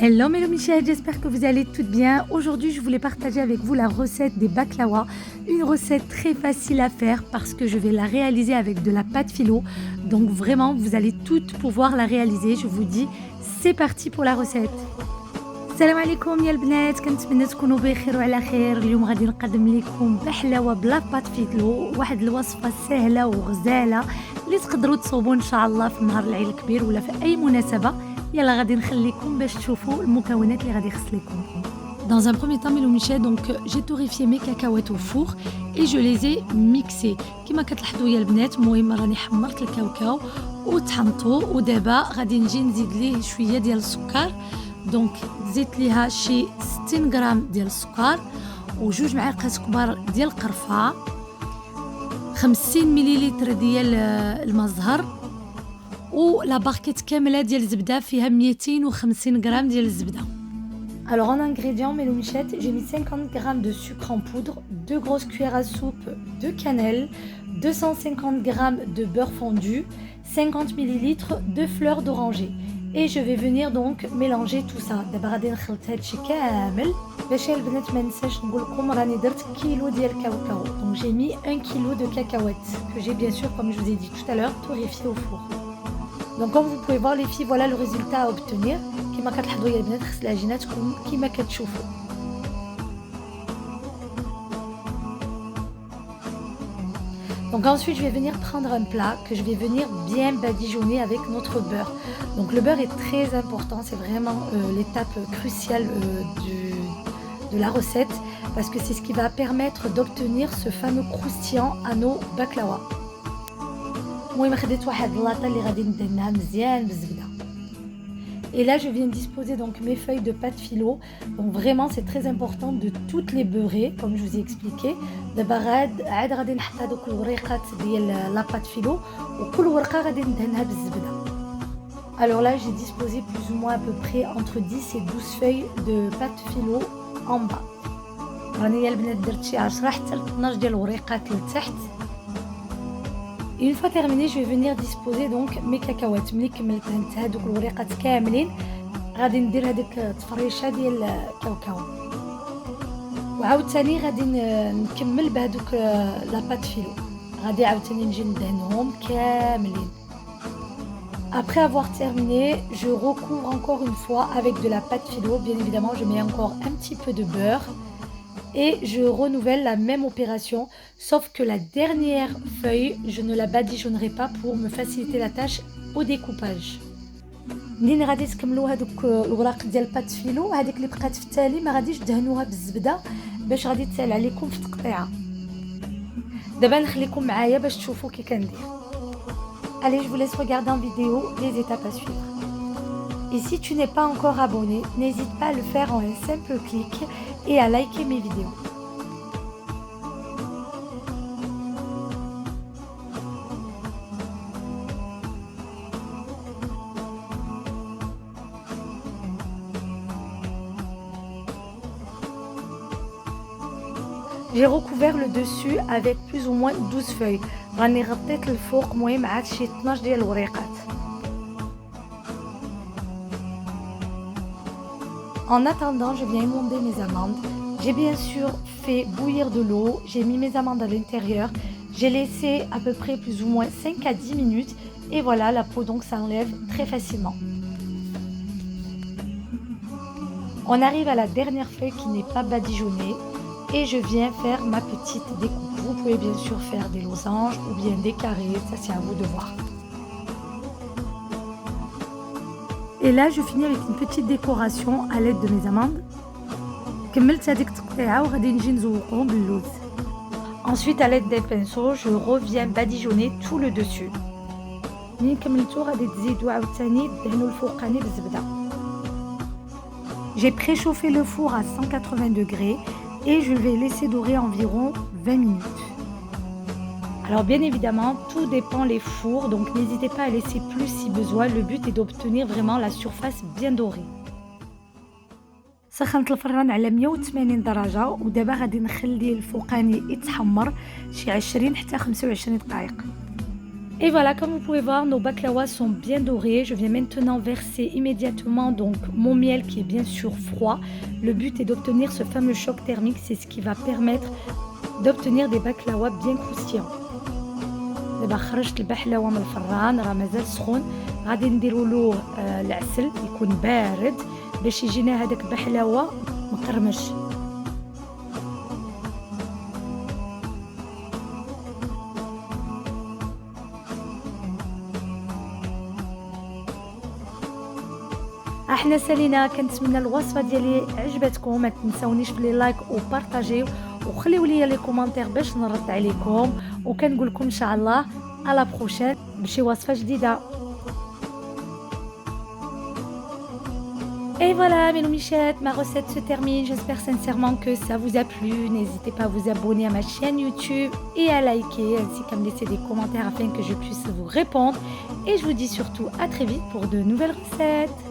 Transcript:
Hello mes Michel, j'espère que vous allez toutes bien. Aujourd'hui, je voulais partager avec vous la recette des baklawa. Une recette très facile à faire parce que je vais la réaliser avec de la pâte philo. Donc vraiment, vous allez toutes pouvoir la réaliser. Je vous dis, c'est parti pour la recette. السلام عليكم يا البنات، كنتمنى تكونوا بخير وعلى خير. اليوم غادي نقدم لكم بحلاوه بلا بات فيدلو، واحد الوصفه سهله وغزاله اللي تقدروا تصوبوا ان شاء الله في نهار العيد الكبير ولا في اي مناسبه. يلا غادي نخليكم باش تشوفوا المكونات اللي غادي يخص لكم. Dans un premier temps, Michel, donc j'ai torréfié mes cacahuètes au four et je les ai mixées. كما كتلاحظوا يا البنات، المهم راني حمرت الكاوكاو وطحنته، ودابا غادي نجي نزيد ليه شويه ديال السكر. دونك زدت ليها شي 60 غرام ديال السكر وجوج معالق كبار ديال القرفه، 50 مليلتر ديال الماء الزهر، ولا باكيت كامله ديال الزبده فيها 250 غرام ديال الزبده. Alors en ingrédients, mes loumichettes, j'ai mis 50 g de sucre en poudre, 2 grosses cuillères à soupe de cannelle, 250 g de beurre fondu, 50 ml de fleurs d'oranger. Et je vais venir donc mélanger tout ça. دابا غادي نخلط هادشي كامل. باش البنات ما ننساش نقول لكم راني درت كيلو ديال الكاوكاو. Donc j'ai mis 1 kg de cacahuètes que j'ai bien sûr, comme je vous ai dit tout à l'heure, torréfié au four. Donc comme vous pouvez voir les filles, voilà le résultat à obtenir. كما كتلاحظوا يا البنات خص العجينه تكون كما كتشوفوا. Donc ensuite je vais venir prendre un plat que je vais venir bien badigeonner avec notre beurre. Donc le beurre est très important, c'est vraiment l'étape cruciale de la recette parce que c'est ce qui va permettre d'obtenir ce fameux croustillant à nos baklawa. المهم خديت واحد اللاطه اللي غادي ندهنها مزيان بالزبده. Et là je viens disposer donc mes feuilles de pâte philo. Donc vraiment c'est très important de toutes les beurrer comme je vous ai expliqué. دابا عاد غادي نحط هذوك الوريقات ديال لا بات فيلو وكل ورقه غادي ندهنها بالزبده. Alors là j'ai disposé plus ou moins à peu près entre 10 et 12 feuilles de pâte philo en bas. راني يا البنات درت شي 10 حتى ل 12 ديال الوريقات لتحت. Une fois terminé, je vais venir disposer donc mes cacahuètes. ملي كملت هانت هذوك الوريقات كاملين غادي ندير هذيك التفريشه ديال الكاوكاو وعاوتاني غادي نكمل بهذوك لا بات فيلو. غادي عاوتاني نجي ندهنهم كاملين. Après avoir terminé, je recouvre encore une fois avec de la pâte philo. Bien évidemment, je mets encore un petit peu de beurre. Et je renouvelle la même opération, sauf que la dernière feuille, je ne la badigeonnerai pas pour me faciliter la tâche au découpage. منين غادي تكملوا هذوك الوراق ديال البات فيلو، هذيك اللي بقات في التالي ما غاديش تدهنوها بالزبده باش غادي تسهل عليكم في التقطيعه. دابا نخليكم معايا باش تشوفوا كي كندير. Allez, je vous laisse regarder en vidéo les étapes à suivre. Et si tu n'es pas encore abonné, n'hésite pas à le faire en un simple clic et à liker mes vidéos. J'ai recouvert le dessus avec plus ou moins 12 feuilles. راني غطيت الفوق المهم عاد شي 12 ديال الوريقات. En attendant, je viens émonder mes amandes. J'ai bien sûr fait bouillir de l'eau, j'ai mis mes amandes à l'intérieur, j'ai laissé à peu près plus ou moins 5 à 10 minutes et voilà, la peau donc s'enlève très facilement. On arrive à la dernière feuille qui n'est pas badigeonnée et je viens faire ma petite découpe. Vous pouvez bien sûr faire des losanges ou bien des carrés, ça c'est à vous de voir. Et là je finis avec une petite décoration à l'aide de mes amandes. كملت هذيك التقطيعه وغادي نجي نزوقهم باللوز. Ensuite à l'aide d'un pinceau je reviens badigeonner tout le dessus. منين كملتو غادي تزيدوا عاوتاني تدهنوا الفوقاني بالزبده. J'ai préchauffé le four à 180 degrés et je vais laisser dorer environ 20 minutes. Alors bien évidemment, tout dépend les fours, donc n'hésitez pas à laisser plus si besoin. Le but est d'obtenir vraiment la surface bien dorée. سخنت الفران على 180 درجة ودابا غادي نخلي الفوقاني يتحمر شي 20 حتى 25 دقائق. Et voilà, comme vous pouvez voir, nos baklawas sont bien dorés. Je viens maintenant verser immédiatement donc mon miel qui est bien sûr froid. Le but est d'obtenir ce fameux choc thermique, c'est ce qui va permettre d'obtenir des baklawas bien croustillants. دابا خرجت البحلاوه من الفران راه مازال سخون غادي نديروا له العسل يكون بارد باش يجينا هذاك بحلاوه مقرمش. احنا سالينا، كنتمنى الوصفه ديالي عجبتكم، ما تنساونيش في لي لايك وبارطاجيو وخليو لي لي كومونتير باش نرد عليكم، وكنقول لكم ان شاء الله على بروشين بشي وصفه جديده. Et voilà mes loumichettes, ma recette se termine. J'espère sincèrement que ça vous a plu. N'hésitez pas à vous abonner à ma chaîne YouTube et à liker ainsi qu'à me laisser des commentaires afin que je puisse vous répondre. Et je vous dis surtout à très vite pour de nouvelles recettes.